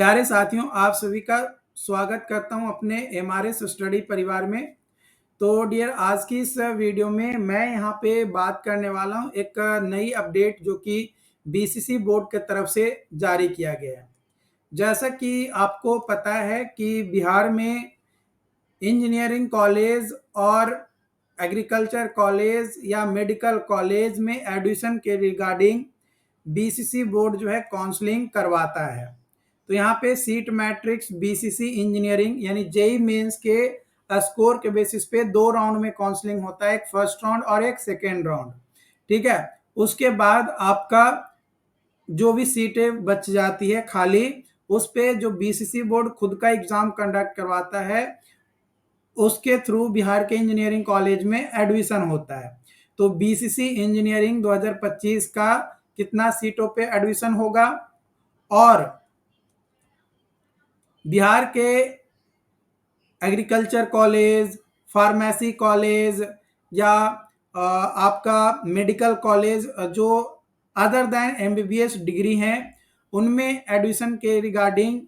प्यारे साथियों, आप सभी का स्वागत करता हूं अपने एमआरएस स्टडी परिवार में। तो डियर, आज की इस वीडियो में मैं यहां पे बात करने वाला हूं एक नई अपडेट जो कि बीसीसी बोर्ड की तरफ से जारी किया गया है। जैसा कि आपको पता है कि बिहार में इंजीनियरिंग कॉलेज और एग्रीकल्चर कॉलेज या मेडिकल कॉलेज में एडमिशन के रिगार्डिंग बीसीसी बोर्ड जो है काउंसलिंग करवाता है। तो यहाँ पे सीट मैट्रिक्स बीसीसी इंजीनियरिंग यानी जेई मेंस के स्कोर के बेसिस पे 2 राउंड में काउंसलिंग होता है, एक फर्स्ट राउंड और एक सेकेंड राउंड। ठीक है, उसके बाद आपका जो भी सीटें बच जाती है खाली, उस पे जो बीसीसी बोर्ड खुद का एग्जाम कंडक्ट करवाता है, उसके थ्रू बिहार के इंजीनियरिंग कॉलेज में एडमिशन होता है। तो बीसीसी इंजीनियरिंग 2025 का कितना सीटों पे एडमिशन होगा और बिहार के एग्रीकल्चर कॉलेज, फार्मेसी कॉलेज या आपका मेडिकल कॉलेज जो अदर दैन एमबीबीएस डिग्री हैं, उनमें एडमिशन के रिगार्डिंग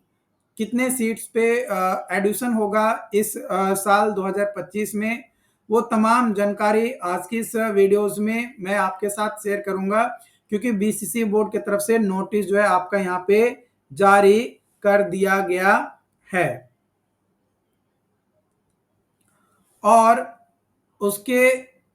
कितने सीट्स पे एडमिशन होगा इस साल 2025 में, वो तमाम जानकारी आज की इस वीडियोस में मैं आपके साथ शेयर करूंगा, क्योंकि बीसीसी बोर्ड की तरफ से नोटिस जो है आपका यहाँ पे जारी कर दिया गया है। और उसके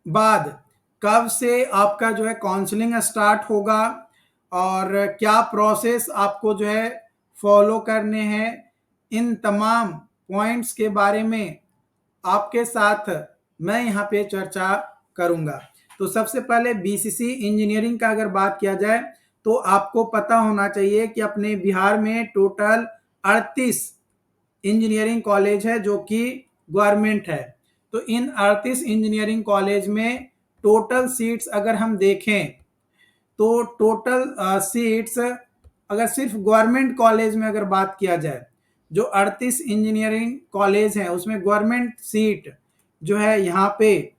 बाद कब से आपका जो है काउंसलिंग स्टार्ट होगा और क्या प्रोसेस आपको जो है फॉलो करने हैं, इन तमाम पॉइंट्स के बारे में आपके साथ मैं यहाँ पे चर्चा करूँगा। तो सबसे पहले बीसीसी इंजीनियरिंग का अगर बात किया जाए तो आपको पता होना चाहिए कि अपने बिहार में टोटल 38 इंजीनियरिंग कॉलेज है जो कि गवर्नमेंट है। तो इन 38 इंजीनियरिंग कॉलेज में टोटल सीट्स अगर हम देखें तो टोटल सीट्स अगर सिर्फ गवर्नमेंट कॉलेज में अगर बात किया जाए, जो 38 इंजीनियरिंग कॉलेज हैं उसमें गवर्नमेंट सीट जो है यहाँ पे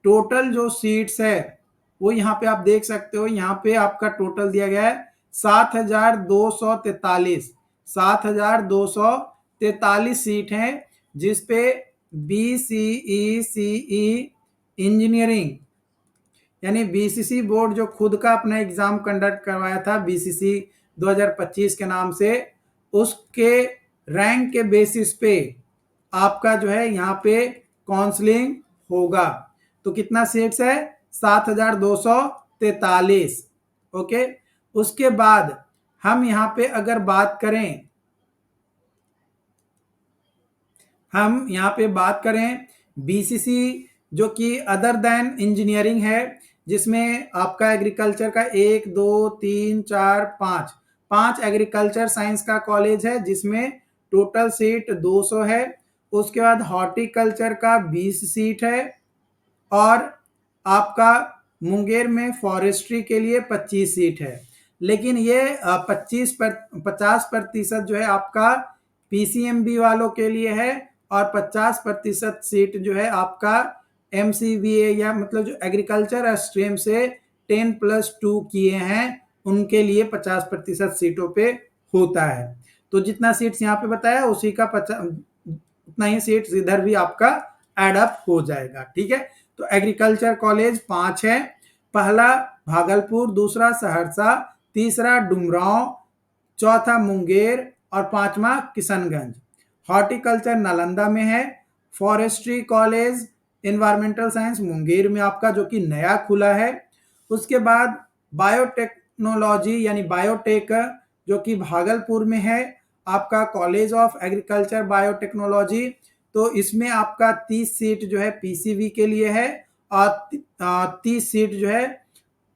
टोटल जो सीट्स है वो यहाँ पे आप देख सकते हो। यहाँ पे आपका टोटल दिया गया है 7,243 7,243 सीट हैं, जिसपे बीसीई इंजीनियरिंग यानी बीसीसी बोर्ड जो खुद का अपना एग्जाम कंडक्ट करवाया था बीसीसी 2025 के नाम से, उसके रैंक के बेसिस पे आपका जो है यहाँ पे काउंसलिंग होगा। तो कितना सीट्स है? 7,243। ओके, उसके बाद हम यहाँ पे अगर बात करें, बीसीसी जो कि अदर देन इंजीनियरिंग है, जिसमें आपका एग्रीकल्चर का 1 2 3 4 5 एग्रीकल्चर साइंस का कॉलेज है जिसमें टोटल सीट 200 है। उसके बाद हॉर्टिकल्चर का 20 सीट है और आपका मुंगेर में फॉरेस्ट्री के लिए 25 सीट है। लेकिन ये 50% जो है आपका पीसीएमबी वालों के लिए है और 50% सीट जो है आपका एमसीबीए या मतलब जो एग्रीकल्चर स्ट्रीम से 10+2 किए हैं उनके लिए 50% सीटों पे होता है। तो जितना सीट्स यहाँ पे बताया उसी का उतना ही सीट्स इधर भी आपका एड अप हो जाएगा। ठीक है, तो एग्रीकल्चर कॉलेज 5 है, पहला भागलपुर, दूसरा सहरसा, तीसरा डुमरांव, चौथा मुंगेर और पांचवा किशनगंज। हॉर्टिकल्चर नालंदा में है। Forestry college environmental science Munger में आपका जो कि नया खुला है। उसके बाद बायोटेक्नोलॉजी यानी बायोटेक जो कि भागलपुर में है, आपका कॉलेज ऑफ एग्रीकल्चर बायोटेक्नोलॉजी। तो इसमें आपका 30 सीट जो है पीसीबी के लिए है और 30 सीट जो है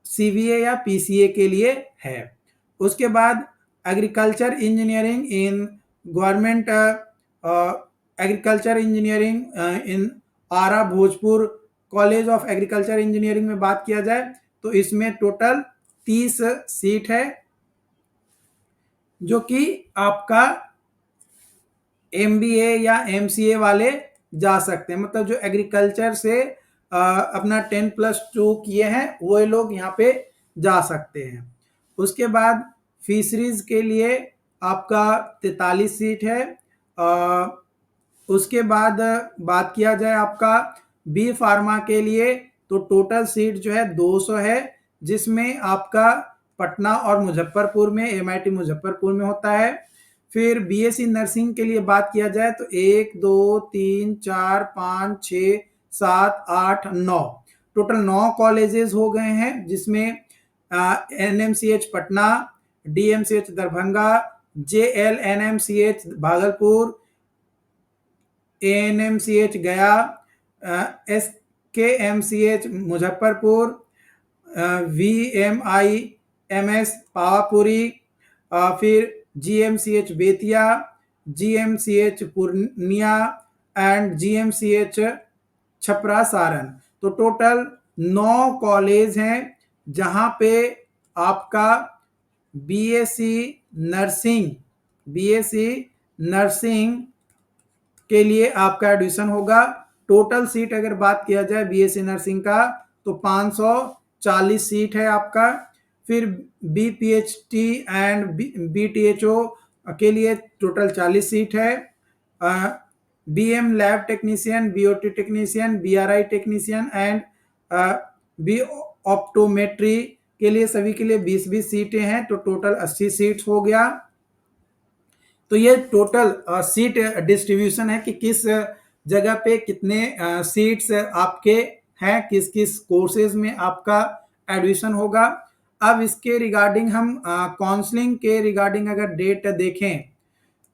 सीवीए या पीसीए के लिए है। उसके बाद agriculture engineering in government agriculture engineering in Arrah Bhojpur college of agriculture engineering में बात किया जाए तो इसमें टोटल 30 सीट है, जो कि आपका एमबीए या एमसीए वाले जा सकते हैं। मतलब जो एग्रीकल्चर से अपना 10+2 किए हैं वो लोग यहाँ पे जा सकते हैं। उसके बाद फिशरीज के लिए आपका 43 सीट है। उसके बाद बात किया जाए आपका बी फार्मा के लिए, तो टोटल सीट जो है 200 है, जिसमें आपका पटना और मुजफ्फरपुर में, एमआईटी मुजफ्फरपुर में होता है। फिर बीएससी नर्सिंग के लिए बात किया जाए तो 1 2 3 4 5 6 7 8 9 टोटल 9 कॉलेजेस हो गए हैं, जिसमें NMCH Patna, DMCH Darbhanga, JLNMCH Bhagalpur, ANMCH गया, एसकेएमसीएच मुजफ्फरपुर, वीएमआईएमएस पावापुरी, फिर GMCH Bettiah, GMCH Purnia and GMCH Chhapra Saran. तो टोटल 9 कॉलेज हैं जहां पे आपका बीएससी नर्सिंग के लिए आपका एडमिशन होगा। टोटल सीट अगर बात किया जाए बीएससी नर्सिंग का तो 540 सीट है आपका। फिर बीपीएचटी एंड बीटीएचओ के लिए टोटल 40 सीट है। BM lab technician, BOT technician, BRI technician and B optometry के लिए सभी के लिए 20-20 सीटें हैं, तो टोटल 80 सीट्स हो गया। तो ये टोटल सीट डिस्ट्रीब्यूशन है कि किस जगह पे कितने सीट्स आपके हैं, किस किस कोर्सेज में आपका एडमिशन होगा। अब इसके रिगार्डिंग हम काउंसलिंग के रिगार्डिंग अगर डेट देखें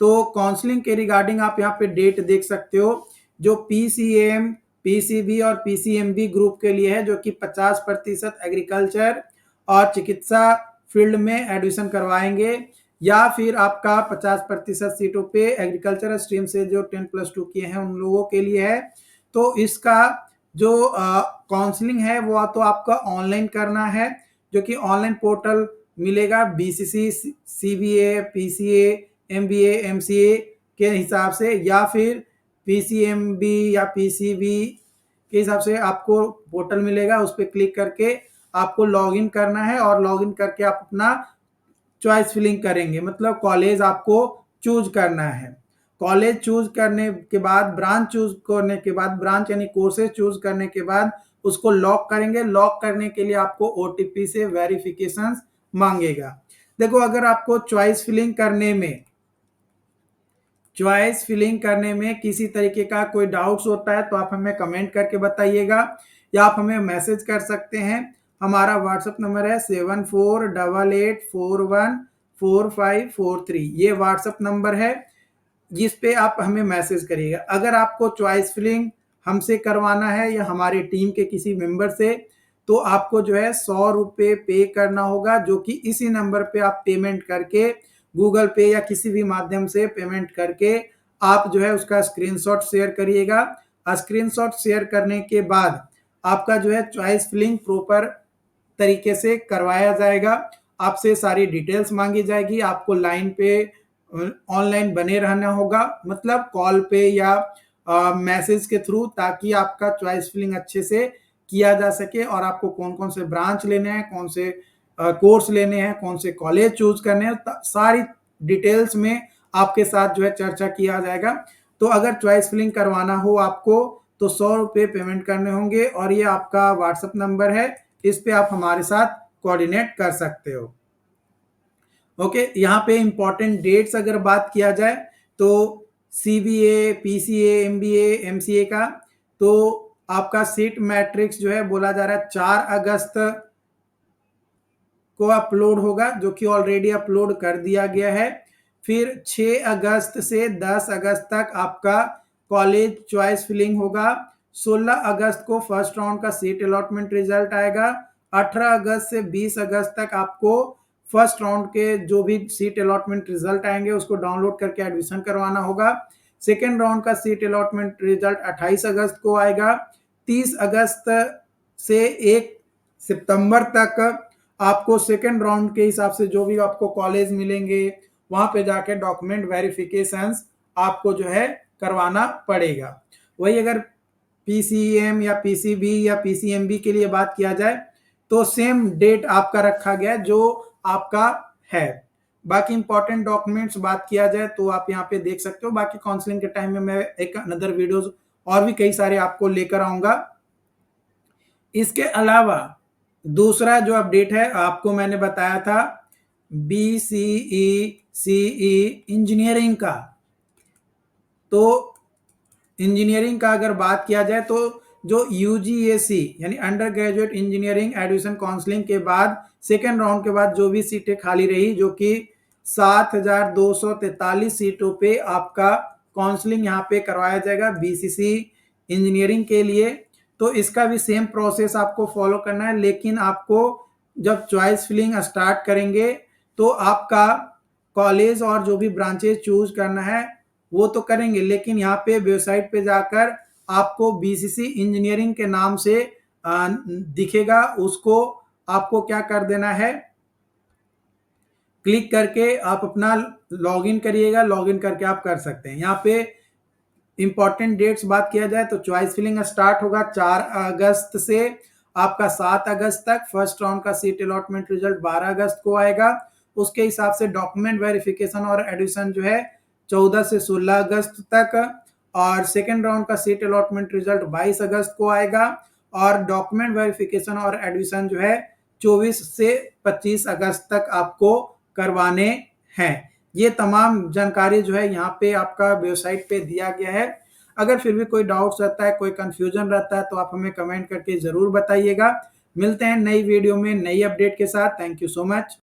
तो काउंसलिंग के रिगार्डिंग आप यहाँ पे डेट देख सकते हो। जो पीसीएम, पीसीबी और पीसीएमबी ग्रुप के लिए है, जो कि 50% एग्रीकल्चर और चिकित्सा फील्ड में एडमिशन करवाएंगे, या फिर आपका 50% सीटों पे एग्रीकल्चर स्ट्रीम से जो 10+2 किए हैं उन लोगों के लिए है। तो इसका जो काउंसलिंग है वो तो आपका ऑनलाइन करना है, जो कि ऑनलाइन पोर्टल मिलेगा BCC, CBA, PCA, MBA, MCA के हिसाब से, या फिर पीसीएमबी या पीसीबी के हिसाब से आपको पोर्टल मिलेगा। उस पर क्लिक करके आपको लॉगिन करना है और लॉगिन करके आप अपना चॉइस फिलिंग करेंगे, मतलब कॉलेज आपको चूज करना है। कॉलेज चूज करने के बाद, ब्रांच चूज करने के बाद, ब्रांच यानी कोर्सेज चूज करने के बाद उसको लॉक करेंगे। लॉक करने के लिए आपको ओटीपी से वेरिफिकेशन मांगेगा। देखो, अगर आपको चॉइस फिलिंग करने में किसी तरीके का कोई डाउट्स होता है तो आप हमें कमेंट करके बताइएगा, या आप हमें मैसेज कर सकते हैं। हमारा व्हाट्सएप नंबर है 7488414543। ये व्हाट्सएप नंबर है जिस पे आप हमें मैसेज करिएगा। अगर आपको चॉइस फिलिंग हमसे करवाना है या हमारी टीम के किसी मेंबर से, तो आपको जो है 100 रुपये पे करना होगा, जो कि इसी नंबर पे आप पेमेंट करके, गूगल पे या किसी भी माध्यम से पेमेंट करके आप जो है उसका स्क्रीनशॉट शेयर करिएगा। स्क्रीनशॉट शेयर करने के बाद आपका जो है चॉइस फिलिंग प्रॉपर तरीके से करवाया जाएगा। आपसे सारी डिटेल्स मांगी जाएगी। आपको लाइन पे ऑनलाइन बने रहना होगा, मतलब कॉल पे या मैसेज के थ्रू, ताकि आपका चॉइस फिलिंग अच्छे से किया जा सके और आपको कौन कौन से ब्रांच लेने हैं, कौन से कोर्स लेने हैं, कौन से कॉलेज चूज करने हैं, सारी डिटेल्स में आपके साथ जो है चर्चा किया जाएगा। तो अगर चॉइस फिलिंग करवाना हो आपको तो 100 रुपये पेमेंट करने होंगे, और ये आपका व्हाट्सएप नंबर है, इस पे आप हमारे साथ कोऑर्डिनेट कर सकते हो। ओके, यहाँ पे इंपॉर्टेंट डेट्स अगर बात किया जाए तो सीबीए, पीसीए, एमबीए, एमसीए का, तो आपका सीट मैट्रिक्स जो है बोला जा रहा है 4 अगस्त को अपलोड होगा, जो कि ऑलरेडी अपलोड कर दिया गया है। फिर 6 अगस्त से 10 अगस्त तक आपका कॉलेज चॉइस फिलिंग होगा। 16 अगस्त को फर्स्ट राउंड का सीट अलॉटमेंट रिजल्ट आएगा। 18 अगस्त से 20 अगस्त तक आपको फर्स्ट राउंड के जो भी सीट अलॉटमेंट रिजल्ट आएंगे उसको डाउनलोड करके एडमिशन करवाना होगा। सेकेंड राउंड का सीट अलॉटमेंट रिजल्ट 28 अगस्त को आएगा। 30 अगस्त से 1 सितंबर तक आपको सेकेंड राउंड के हिसाब से जो भी आपको कॉलेज मिलेंगे वहां पे जाके डॉक्यूमेंट वेरिफिकेशंस आपको जो है करवाना पड़ेगा। वही अगर पीसीएम या पीसीबी या पीसीएमबी के लिए बात किया जाए तो सेम डेट आपका रखा गया जो आपका है। बाकी इंपॉर्टेंट डॉक्यूमेंट्स बात किया जाए तो आप यहाँ पे देख सकते हो। बाकी काउंसलिंग के टाइम में मैं एक अनदर वीडियोस और भी कई सारे आपको लेकर आऊंगा। इसके अलावा दूसरा जो अपडेट है आपको मैंने बताया था BCE CE इंजीनियरिंग का। तो इंजीनियरिंग का अगर बात किया जाए तो जो UGAC यानी under graduate engineering admission counselling के बाद सेकेंड राउंड के बाद जो भी सीटें खाली रही, जो कि 7,243 सीटों पे आपका काउंसलिंग यहाँ पे करवाया जाएगा BCC इंजीनियरिंग के लिए। तो इसका भी सेम प्रोसेस आपको फॉलो करना है, लेकिन आपको जब चॉइस फिलिंग स्टार्ट करेंगे तो आपका कॉलेज और जो भी ब्रांचेस चूज करना है वो तो करेंगे, लेकिन यहाँ पे वेबसाइट पे जाकर आपको BCC इंजीनियरिंग के नाम से दिखेगा, उसको आपको क्या कर देना है, क्लिक करके आप अपना लॉगिन करिएगा। लॉगिन करके आप कर सकते हैं। यहाँ पे इंपॉर्टेंट डेट्स बात किया जाए तो चॉइस फिलिंग स्टार्ट होगा 4 अगस्त से आपका 7 अगस्त तक। फर्स्ट राउंड का सीट अलॉटमेंट रिजल्ट 12 अगस्त को आएगा। उसके हिसाब से डॉक्यूमेंट वेरिफिकेशन और एडिशन जो है 14 से 16 अगस्त तक, और सेकेंड राउंड का सीट अलॉटमेंट रिजल्ट 22 अगस्त को आएगा, और डॉक्यूमेंट वेरिफिकेशन और एडमिशन जो है 24 से 25 अगस्त तक आपको करवाने हैं। ये तमाम जानकारी जो है यहाँ पे आपका वेबसाइट पे दिया गया है। अगर फिर भी कोई डाउट्स रहता है, कोई कंफ्यूजन रहता है तो आप हमें कमेंट करके जरूर बताइएगा। मिलते हैं नई वीडियो में नई अपडेट के साथ। Thank you so much.